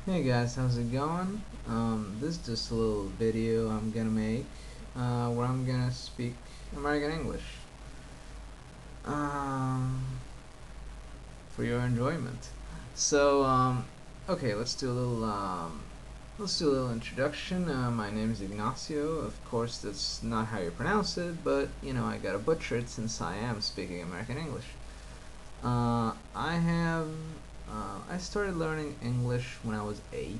Hey guys, how's it going? This is just a little video I'm gonna make where I'm gonna speak American English um, for your enjoyment. So, okay, let's do a little introduction. My name is Ignacio. Of course, that's not how you pronounce it, but I gotta butcher it since I am speaking American English. I have I started learning English when I was 8.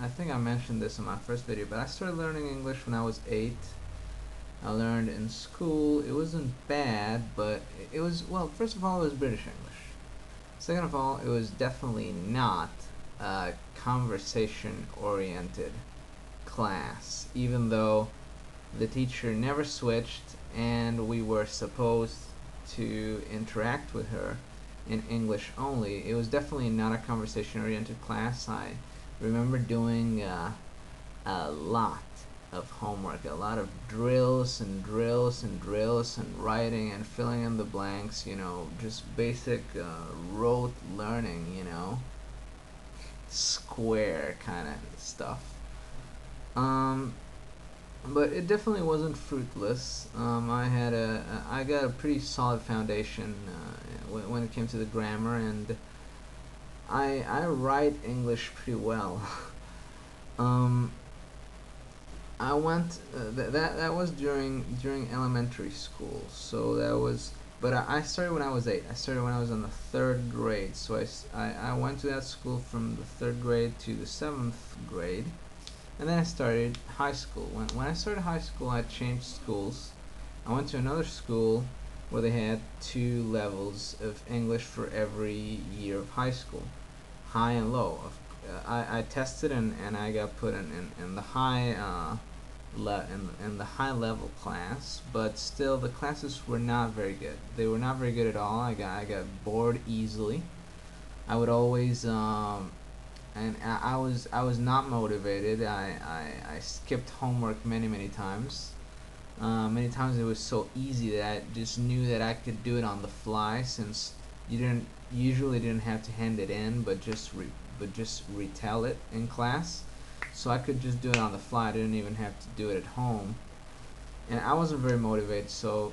I think I mentioned this in my first video, but I started learning English when I was 8. I learned in school. It wasn't bad, but it was, well, first of all, it was British English. Second of all, it was definitely not a conversation oriented class, even though the teacher never switched and we were supposed to interact with her in English only. It was definitely not a conversation oriented class. I remember doing a lot of homework, a lot of drills and drills and drills and writing and filling in the blanks, just basic rote learning, square kind of stuff. Um, but it definitely wasn't fruitless. I got a pretty solid foundation when it came to the grammar, and I write English pretty well. um, I went that was during elementary school, so that was. But I started when I was 8. I started when I was in the third grade, so I went to that school from the third grade to the seventh grade. And then I started high school. When I started high school, I changed schools. I went to another school where they had two levels of English for every year of high school, high and low. I tested and I got put in the high in the high level class, but still the classes were not very good. They were not very good at all. I got bored easily. I would always and I was not motivated. I skipped homework many times. Many times it was so easy that I just knew that I could do it on the fly, since you didn't have to hand it in, but just retell it in class. So I could just do it on the fly. I didn't even have to do it at home, and I wasn't very motivated, so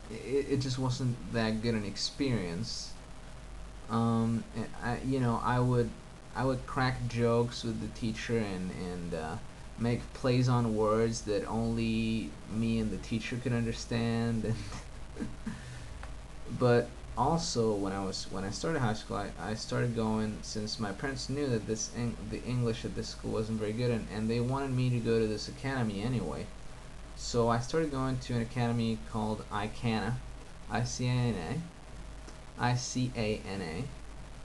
it just wasn't that good an experience. I would crack jokes with the teacher and make plays on words that only me and the teacher could understand. But also when I started high school, I started going, since my parents knew that the English at this school wasn't very good, and they wanted me to go to this academy anyway. So I started going to an academy called ICANA,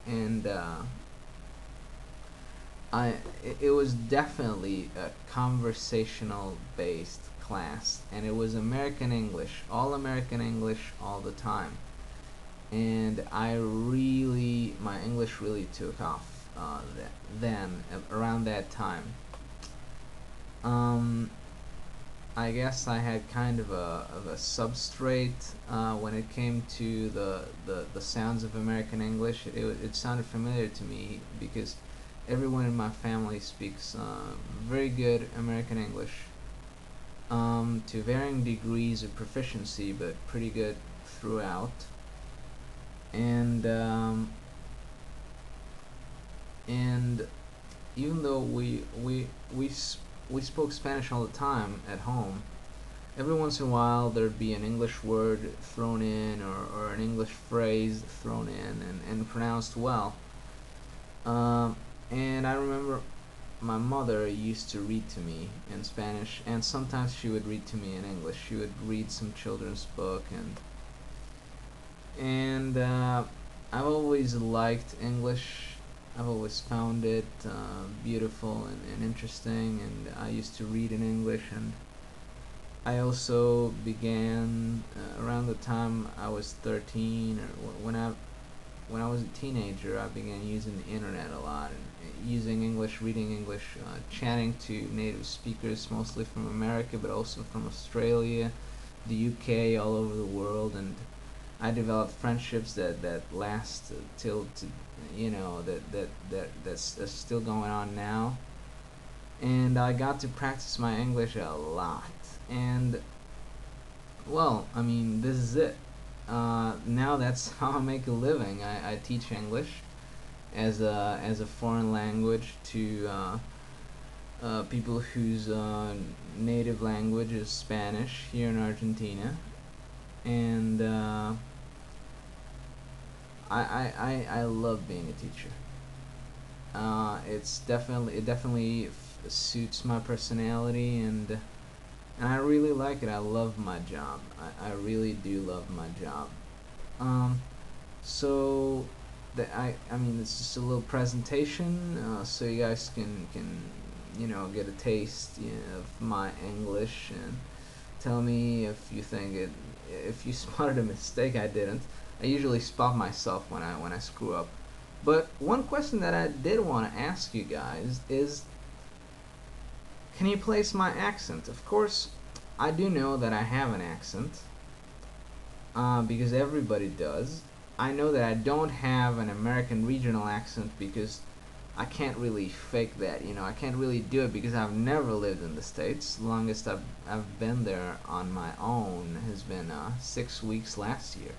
and it was definitely a conversational based class, and it was American English, all American English all the time. And my English really took off then, around that time. Um, I guess I had kind of a substrate when it came to the sounds of American English. It sounded familiar to me because everyone in my family speaks very good American English, to varying degrees of proficiency, but pretty good throughout. And and even though we spoke Spanish all the time at home, every once in a while there'd be an English word thrown in, or an English phrase thrown in and pronounced well. Um, and I remember my mother used to read to me in Spanish, and sometimes she would read to me in English. She would read some children's book, and I've always liked English. I've always found it beautiful and interesting, and I used to read in English. And I also began around the time I was 13, or when I was a teenager. I began using the internet a lot, and using English, reading English, chatting to native speakers, mostly from America, but also from Australia, the UK, all over the world. And I developed friendships that last till to, that's still going on now, and I got to practice my English a lot. And well, I mean, this is it. Now that's how I make a living. I teach English as a foreign language to people whose native language is Spanish here in Argentina, and I love being a teacher. It definitely suits my personality, and I really like it. I love my job. I really do love my job. Um, so I mean, it's just a little presentation, so you guys can get a taste, of my English, and tell me if you think it if you spotted a mistake. I didn't. I usually spot myself when I screw up. But one question that I did want to ask you guys is, can you place my accent? Of course, I do know that I have an accent, because everybody does. I know that I don't have an American regional accent because I can't really fake that. I can't really do it because I've never lived in the States. The longest I've been there on my own has been 6 weeks last year.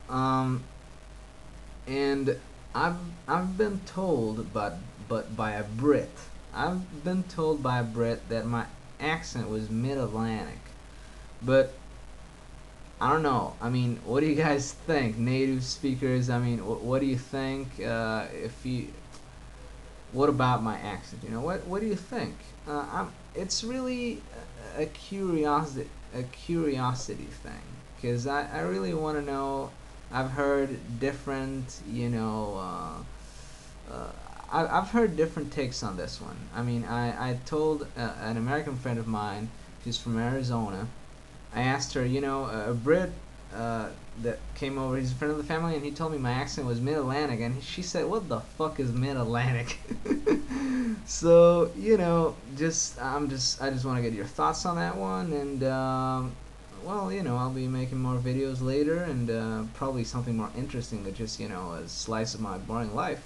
Um, and I've I've been told, but by a Brit. I've been told by a Brit that my accent was mid-Atlantic, but I don't know. I mean, what do you guys think, native speakers? I mean, what do you think? If you, what about my accent? What do you think? It's really a curiosity thing, because I really want to know. I've heard different, I've heard different takes on this one. I mean, I told an American friend of mine who's from Arizona. I asked her, a Brit that came over. He's a friend of the family, and he told me my accent was Mid-Atlantic, and she said, "What the fuck is Mid-Atlantic?" So I just want to get your thoughts on that one, and well, I'll be making more videos later, and probably something more interesting than just a slice of my boring life.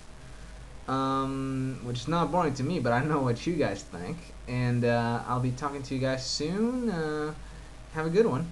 Which is not boring to me, but I know what you guys think, and I'll be talking to you guys soon. Have a good one.